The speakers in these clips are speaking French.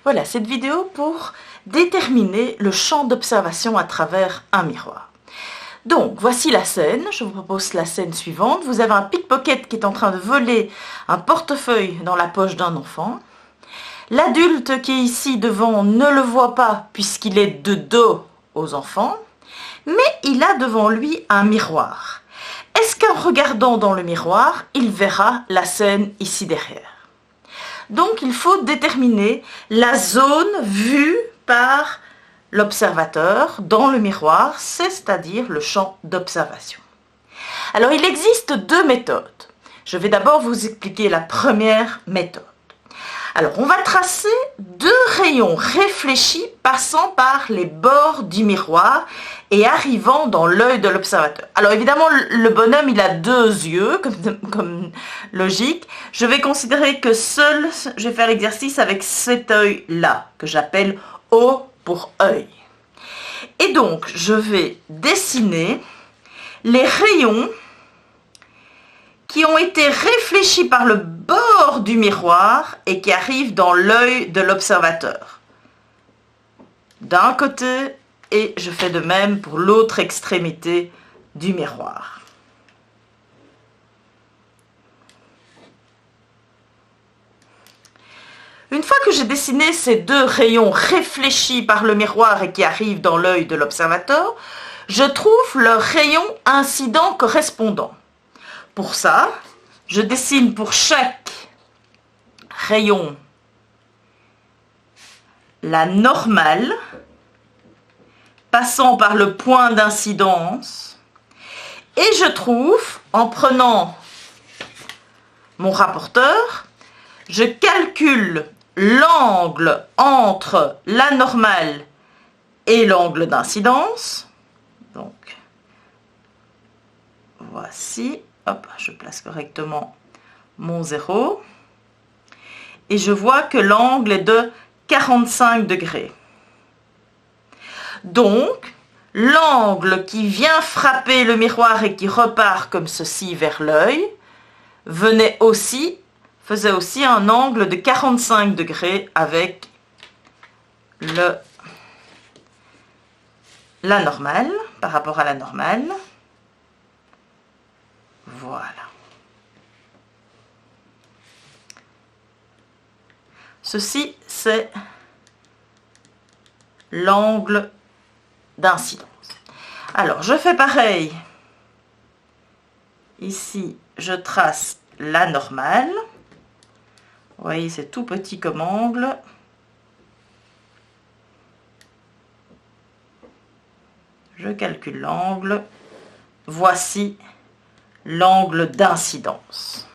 Voilà, cette vidéo pour déterminer le champ d'observation à travers un miroir. Donc, voici la scène. Je vous propose la scène suivante. Vous avez un pickpocket qui est en train de voler un portefeuille dans la poche d'un enfant. L'adulte qui est ici devant ne le voit pas puisqu'il est de dos aux enfants, mais il a devant lui un miroir. Est-ce qu'en regardant dans le miroir, il verra la scène ici derrière? Donc, il faut déterminer la zone vue par l'observateur dans le miroir, c'est-à-dire le champ d'observation. Alors, il existe deux méthodes. Je vais d'abord vous expliquer la première méthode. Alors, on va tracer deux rayons réfléchis passant par les bords du miroir et arrivant dans l'œil de l'observateur. Alors, évidemment, le bonhomme, il a deux yeux, comme logique. Je vais considérer que je vais faire l'exercice avec cet œil-là, que j'appelle O pour œil. Et donc, je vais dessiner les rayons qui ont été réfléchis par le bord du miroir et qui arrivent dans l'œil de l'observateur. D'un côté, et je fais de même pour l'autre extrémité du miroir. Une fois que j'ai dessiné ces deux rayons réfléchis par le miroir et qui arrivent dans l'œil de l'observateur, je trouve leur rayon incident correspondant. Pour ça, je dessine pour chaque rayon la normale, passant par le point d'incidence, et je trouve, en prenant mon rapporteur, je calcule l'angle entre la normale et l'angle d'incidence. Donc, voici. Hop, je place correctement mon 0. Et je vois que l'angle est de 45 degrés. Donc, l'angle qui vient frapper le miroir et qui repart comme ceci vers l'œil, faisait aussi un angle de 45 degrés avec la normale, par rapport à la normale. Voilà. Ceci, c'est l'angle d'incidence. Alors, je fais pareil. Ici, je trace la normale. Vous voyez, c'est tout petit comme angle. Je calcule l'angle. Voici l'angle d'incidence.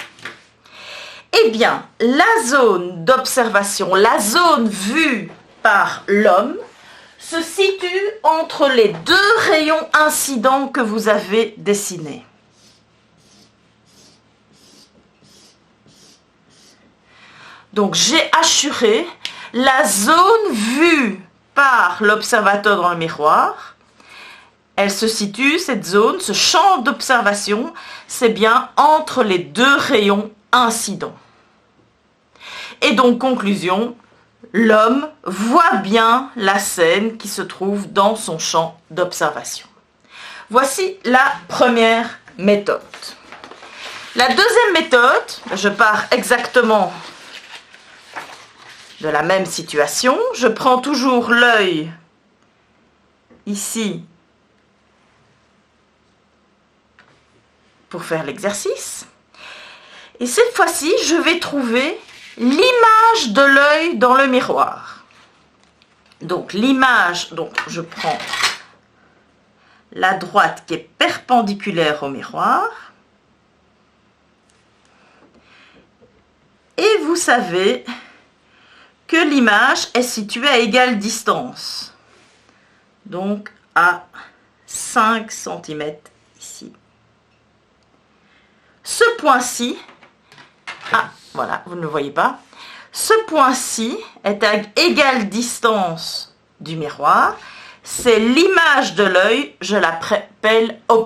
Eh bien, la zone d'observation, la zone vue par l'homme, se situe entre les deux rayons incidents que vous avez dessinés. Donc, j'ai assuré la zone vue par l'observateur dans le miroir. Elle se situe, cette zone, ce champ d'observation, c'est bien entre les deux rayons incidents. Et donc, conclusion, l'homme voit bien la scène qui se trouve dans son champ d'observation. Voici la première méthode. La deuxième méthode, je pars exactement de la même situation. Je prends toujours l'œil ici pour faire l'exercice. Et cette fois-ci, je vais trouver l'image de l'œil dans le miroir. Donc, l'image, je prends la droite qui est perpendiculaire au miroir. Et vous savez que l'image est située à égale distance. Donc, à 5 cm ici. Ce point-ci, voilà, vous ne le voyez pas. Ce point-ci est à égale distance du miroir. C'est l'image de l'œil, je l'appelle O'.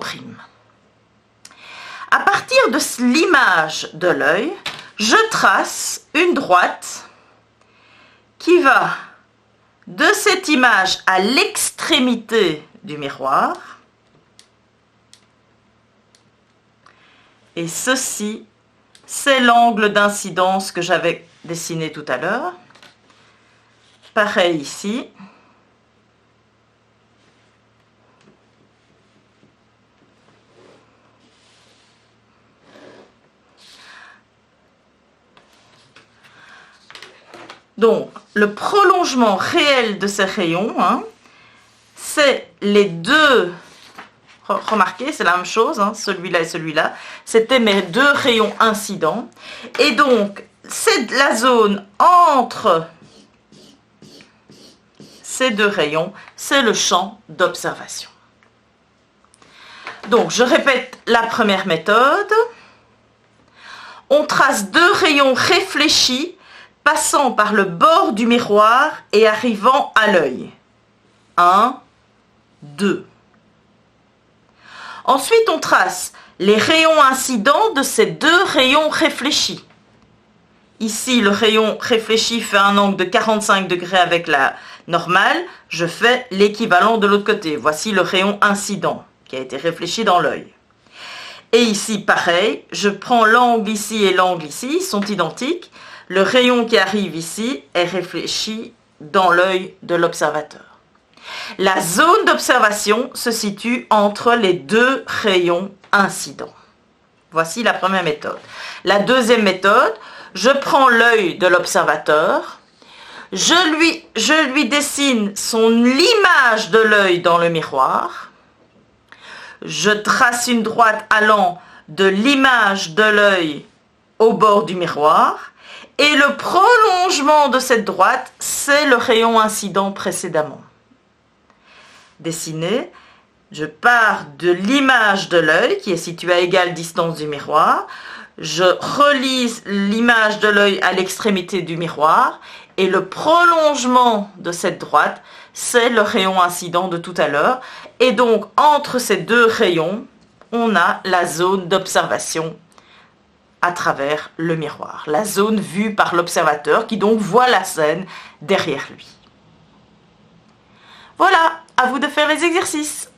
À partir de l'image de l'œil, je trace une droite qui va de cette image à l'extrémité du miroir. Et ceci, c'est l'angle d'incidence que j'avais dessiné tout à l'heure. Pareil ici. Donc, le prolongement réel de ces rayons, c'est les deux. Remarquez, c'est la même chose, celui-là et celui-là. C'était mes deux rayons incidents. Et donc, c'est la zone entre ces deux rayons, c'est le champ d'observation. Donc, je répète la première méthode. On trace deux rayons réfléchis passant par le bord du miroir et arrivant à l'œil. 1, 2. Ensuite, on trace les rayons incidents de ces deux rayons réfléchis. Ici, le rayon réfléchi fait un angle de 45 degrés avec la normale. Je fais l'équivalent de l'autre côté. Voici le rayon incident qui a été réfléchi dans l'œil. Et ici, pareil, je prends l'angle ici et l'angle ici, ils sont identiques. Le rayon qui arrive ici est réfléchi dans l'œil de l'observateur. La zone d'observation se situe entre les deux rayons incidents. Voici la première méthode. La deuxième méthode, je prends l'œil de l'observateur, je lui dessine l'image de l'œil dans le miroir, je trace une droite allant de l'image de l'œil au bord du miroir, et le prolongement de cette droite, c'est le rayon incident précédemment. Dessiné, je pars de l'image de l'œil qui est située à égale distance du miroir, je relie l'image de l'œil à l'extrémité du miroir et le prolongement de cette droite, c'est le rayon incident de tout à l'heure. Et donc, entre ces deux rayons, on a la zone d'observation à travers le miroir, la zone vue par l'observateur qui donc voit la scène derrière lui. Voilà, à vous de faire les exercices.